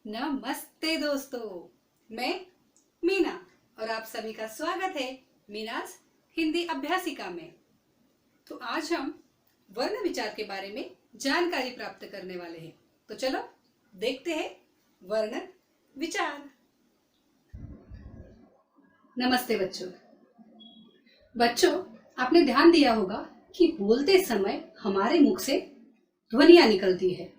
नमस्ते दोस्तों, मैं मीना और आप सभी का स्वागत है मीनाज हिंदी अभ्यासिका में। तो आज हम वर्ण विचार के बारे में जानकारी प्राप्त करने वाले हैं। तो चलो देखते हैं वर्ण विचार। नमस्ते बच्चों, आपने ध्यान दिया होगा कि बोलते समय हमारे मुख से ध्वनियां निकलती है।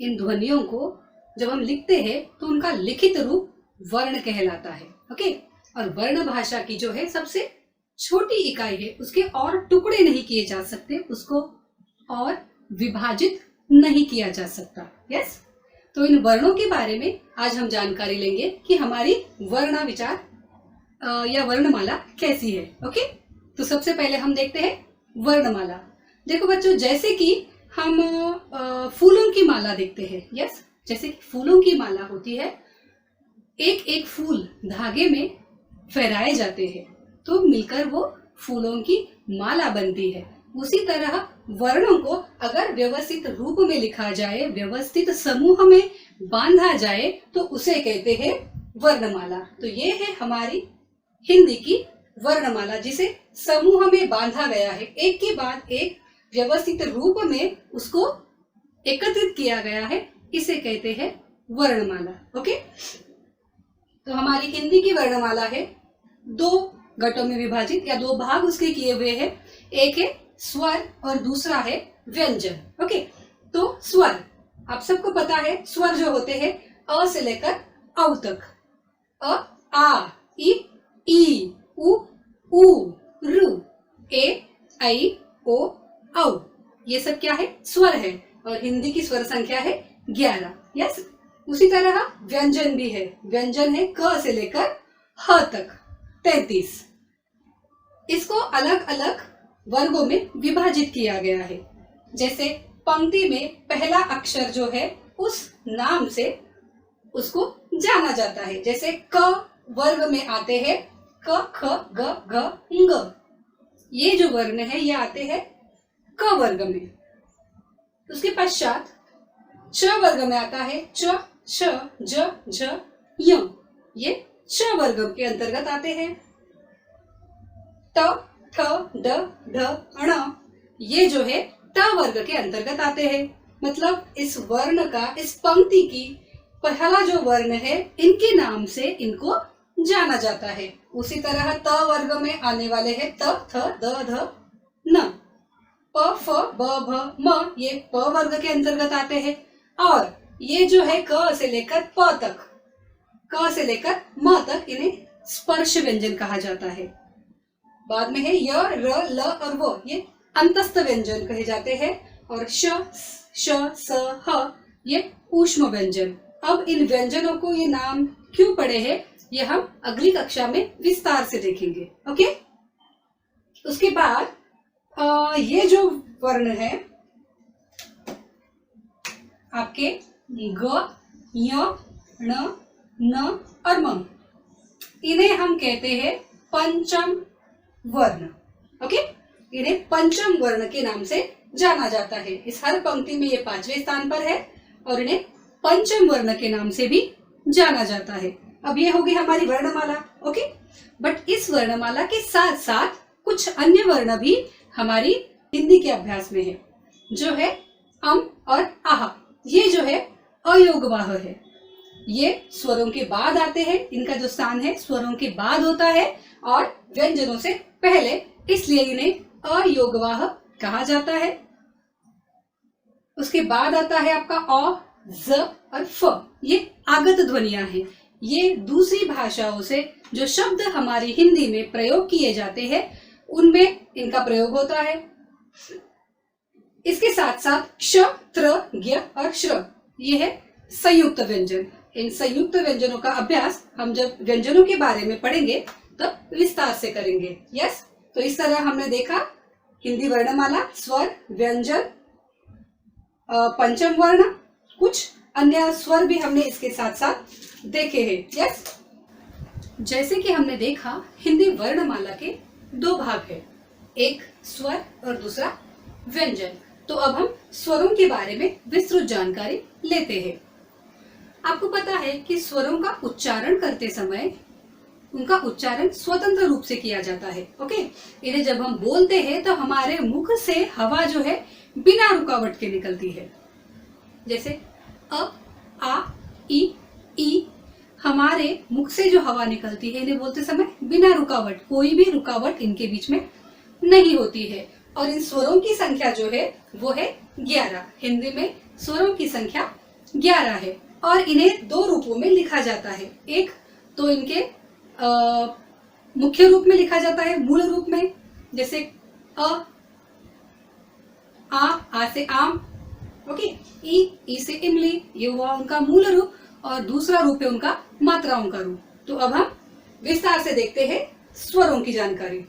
इन ध्वनियों को जब हम लिखते हैं तो उनका लिखित रूप वर्ण कहलाता है। ओके, और वर्ण भाषा की जो है सबसे छोटी इकाई है, उसके और टुकड़े नहीं किए जा सकते, उसको और विभाजित नहीं किया जा सकता। यस, तो इन वर्णों के बारे में आज हम जानकारी लेंगे कि हमारी वर्ण विचार या वर्णमाला कैसी है। ओके, तो सबसे पहले हम देखते हैं वर्णमाला। देखो बच्चों, जैसे कि हम फूलों की माला देखते हैं। यस, जैसे कि फूलों की माला होती है, एक एक फूल धागे में फहराए जाते हैं तो मिलकर वो फूलों की माला बनती है। उसी तरह वर्णों को अगर व्यवस्थित रूप में लिखा जाए, व्यवस्थित समूह में बांधा जाए तो उसे कहते हैं वर्णमाला। तो ये है हमारी हिंदी की वर्णमाला, जिसे समूह में बांधा गया है, एक के बाद एक व्यवस्थित रूप में उसको एकत्रित किया गया है, इसे कहते हैं वर्णमाला। ओके, तो हमारी हिंदी की वर्णमाला है दो घटों में विभाजित या दो भाग उसके किए हुए हैं। एक है स्वर और दूसरा है व्यंजन। ओके, तो स्वर आप सबको पता है, स्वर जो होते हैं अ से लेकर औ तक, अ, आ, ई, उ, रु, ए, ऐ, ओ, औ, ये सब क्या है? स्वर है। और हिंदी की स्वर संख्या है 11। यस, उसी तरह व्यंजन भी है। व्यंजन है क से लेकर ह तक 33। इसको अलग अलग वर्गों में विभाजित किया गया है। जैसे पंक्ति में पहला अक्षर जो है उस नाम से उसको जाना जाता है। जैसे क वर्ग में आते हैं क, ख, ग, घ, ङ। ये जो वर्ण है ये आते हैं क वर्ग में। उसके पश्चात च वर्ग में आता है च, श, ज, झ, य। ये च वर्ग के अंतर्गत आते हैं। ट, ठ, ड, ढ, ण, ये जो है ट वर्ग के अंतर्गत आते हैं। मतलब इस वर्ण का, इस पंक्ति की पहला जो वर्ण है, इनके नाम से इनको जाना जाता है। उसी तरह त वर्ग में आने वाले हैं त, थ, द, ध, न। प, फ, ब, भ, म, ये प वर्ग के अंतर्गत आते हैं। और ये जो है क से लेकर प तक, क से लेकर म तक, इन्हें स्पर्श व्यंजन कहा जाता है। बाद में है य, र, ल और व, ये अंतस्थ व्यंजन कहे जाते हैं। और श, श, स, ह, ये ऊष्म व्यंजन। अब इन व्यंजनों को ये नाम क्यों पड़े हैं, ये हम अगली कक्षा में विस्तार से देखेंगे। ओके, उसके बाद ये जो वर्ण है आपके ग, य, ण, न और म, इन्हें हम कहते हैं पंचम वर्ण। ओके, इन्हें पंचम वर्ण के नाम से जाना जाता है। इस हर पंक्ति में ये 5वें स्थान पर है और इन्हें पंचम वर्ण के नाम से भी जाना जाता है। अब ये होगी हमारी वर्णमाला। ओके, बट इस वर्णमाला के साथ साथ कुछ अन्य वर्ण भी हमारी हिंदी के अभ्यास में है, जो है अम और आह। ये जो है अयोगवाह है। ये स्वरों के बाद आते हैं, इनका जो स्थान है स्वरों के बाद होता है और व्यंजनों से पहले, इसलिए इन्हें अयोगवाह कहा जाता है। उसके बाद आता है आपका अ, ज और फ। ये आगत ध्वनियां हैं। ये दूसरी भाषाओं से जो शब्द हमारी हिंदी में प्रयोग किए जाते हैं उनमें इनका प्रयोग होता है। इसके साथ साथ क्ष, त्र, ज्ञ और श्र, ये है संयुक्त व्यंजन। इन संयुक्त व्यंजनों का अभ्यास हम जब व्यंजनों के बारे में पढ़ेंगे तब विस्तार से करेंगे। यस, तो इस तरह हमने देखा हिंदी वर्णमाला, स्वर, व्यंजन, पंचम वर्ण, कुछ अन्य स्वर भी हमने इसके साथ साथ देखे हैं। यस, जैसे कि हमने देखा हिंदी वर्णमाला के दो भाग है, एक स्वर और दूसरा व्यंजन। तो अब हम स्वरों के बारे में विस्तृत जानकारी लेते हैं। आपको पता है कि स्वरों का उच्चारण करते समय उनका उच्चारण स्वतंत्र रूप से किया जाता है। ओके, इन्हें जब हम बोलते हैं तो हमारे मुख से हवा जो है बिना रुकावट के निकलती है। जैसे अ, आ, ई हमारे मुख से जो हवा निकलती है इन्हें बोलते समय बिना रुकावट, कोई भी रुकावट इनके बीच में नहीं होती है। और इन स्वरों की संख्या जो है वो है 11। हिंदी में स्वरों की संख्या 11 है और इन्हें दो रूपों में लिखा जाता है। एक तो इनके मुख्य रूप में लिखा जाता है, मूल रूप में, जैसे अ, आ से आम, ओके, ई से इमली, ये हुआ उनका मूल रूप। और दूसरा रूप है उनका मात्राओं का रूप। तो अब हम विस्तार से देखते हैं स्वरों की जानकारी।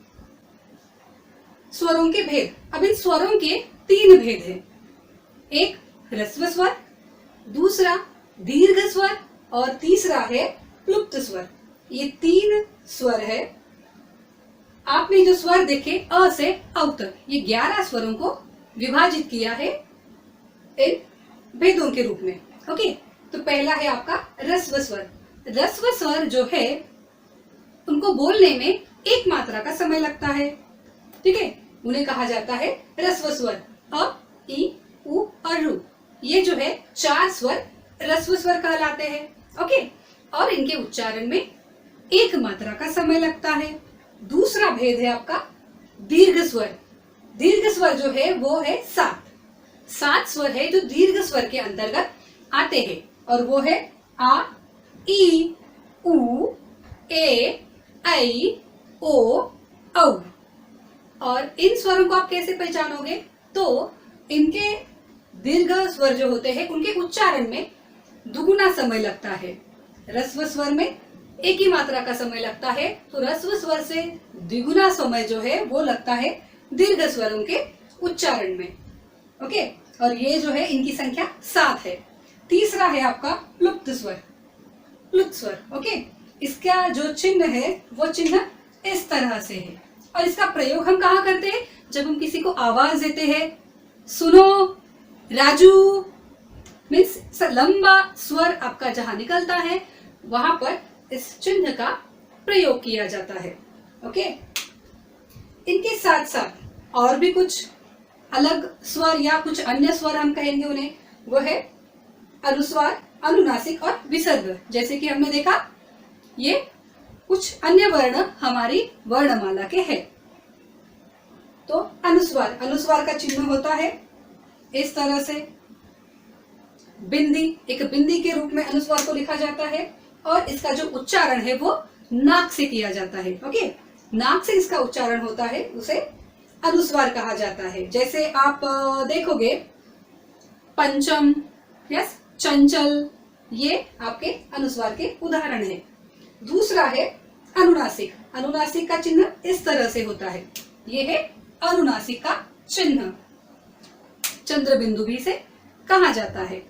स्वरों के भेद। अब इन स्वरों के 3 भेद हैं। एक ह्रस्व स्वर, दूसरा दीर्घ स्वर और तीसरा है प्लुप्त स्वर। ये 3 स्वर है। आपने जो स्वर देखे अ से अ तक, ये 11 स्वरों को विभाजित किया है इन भेदों के रूप में। ओके, तो पहला है आपका ह्रस्व स्वर। ह्रस्व स्वर जो है उनको बोलने में एक मात्रा का समय लगता है। ठीक है, उन्हें कहा जाता है ह्रस्व स्वर। अ, ई, उ और रू, ये जो है 4 स्वर ह्रस्व स्वर कहलाते हैं। ओके, और इनके उच्चारण में एक मात्रा का समय लगता है। दूसरा भेद है आपका दीर्घ स्वर। दीर्घ स्वर जो है वो है 7 स्वर है जो दीर्घ स्वर के अंतर्गत आते हैं और वो है आ, ई, उ, ए, ऐ, ओ, औ। और इन स्वरों को आप कैसे पहचानोगे? तो इनके दीर्घ स्वर जो होते हैं उनके उच्चारण में दुगुना समय लगता है। ह्रस्व स्वर में एक ही मात्रा का समय लगता है, तो ह्रस्व स्वर से द्विगुना समय जो है वो लगता है दीर्घ स्वरों के उच्चारण में। ओके, और ये जो है इनकी संख्या 7 है। तीसरा है आपका प्लुप्त स्वर। प्लुप्त स्वर, ओके, इसका जो चिन्ह है वो चिन्ह इस तरह से है और इसका प्रयोग हम कहाँ करते हैं? जब हम किसी को आवाज देते हैं, सुनो, राजू, मीन्स लंबा स्वर आपका जहां निकलता है वहां पर इस चिन्ह का प्रयोग किया जाता है। ओके, इनके साथ साथ और भी कुछ अलग स्वर या कुछ अन्य स्वर हम कहेंगे उन्हें, वो है अनुस्वार, अनुनासिक और विसर्ग। जैसे कि हमने देखा ये कुछ अन्य वर्ण हमारी वर्णमाला के हैं। तो अनुस्वार, अनुस्वार का चिन्ह होता है इस तरह से बिंदी, एक बिंदी के रूप में अनुस्वार को लिखा जाता है और इसका जो उच्चारण है वो नाक से किया जाता है। ओके, नाक से इसका उच्चारण होता है, उसे अनुस्वार कहा जाता है। जैसे आप देखोगे पंचम, यस, चंचल, ये आपके अनुस्वार के उदाहरण है। दूसरा है अनुनासिक। अनुनासिक का चिन्ह इस तरह से होता है, ये है अनुनासिक का चिन्ह, चंद्र बिंदु भी से कहा जाता है।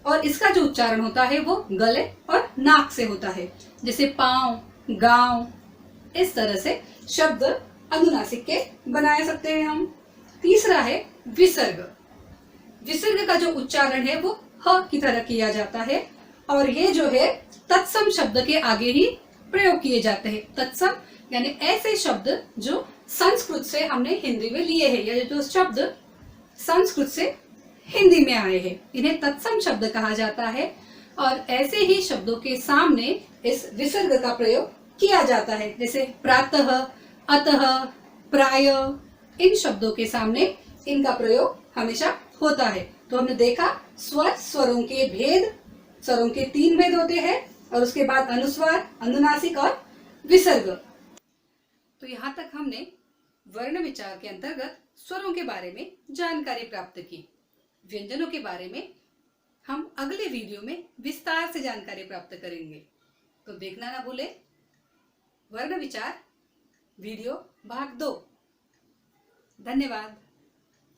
और इसका जो उच्चारण होता है वो गले और नाक से होता है, जैसे पांव, गांव, इस तरह से शब्द अनुनासिक के बना सकते हैं हम। तीसरा है विसर्ग। विसर्ग का जो उच्चारण है वो ह की तरह किया जाता है और ये जो है तत्सम शब्द के आगे ही प्रयोग किए जाते हैं। तत्सम यानी ऐसे शब्द जो संस्कृत से हमने हिंदी में लिए हैं या जो शब्द संस्कृत से हिंदी में आए हैं, इन्हें तत्सम शब्द कहा जाता है। और ऐसे ही शब्दों के सामने इस विसर्ग का प्रयोग किया जाता है, जैसे प्रातः, अतः, प्राय, इन शब्दों के सामने इनका प्रयोग हमेशा होता है। तो हमने देखा स्वर, स्वरों के भेद, स्वरों के 3 भेद होते हैं और उसके बाद अनुस्वार, अनुनासिक और विसर्ग। तो यहाँ तक हमने वर्ण विचार के अंतर्गत स्वरों के बारे में जानकारी प्राप्त की। व्यंजनों के बारे में हम अगले वीडियो में विस्तार से जानकारी प्राप्त करेंगे, तो देखना ना भूले वर्ण विचार वीडियो भाग 2। धन्यवाद।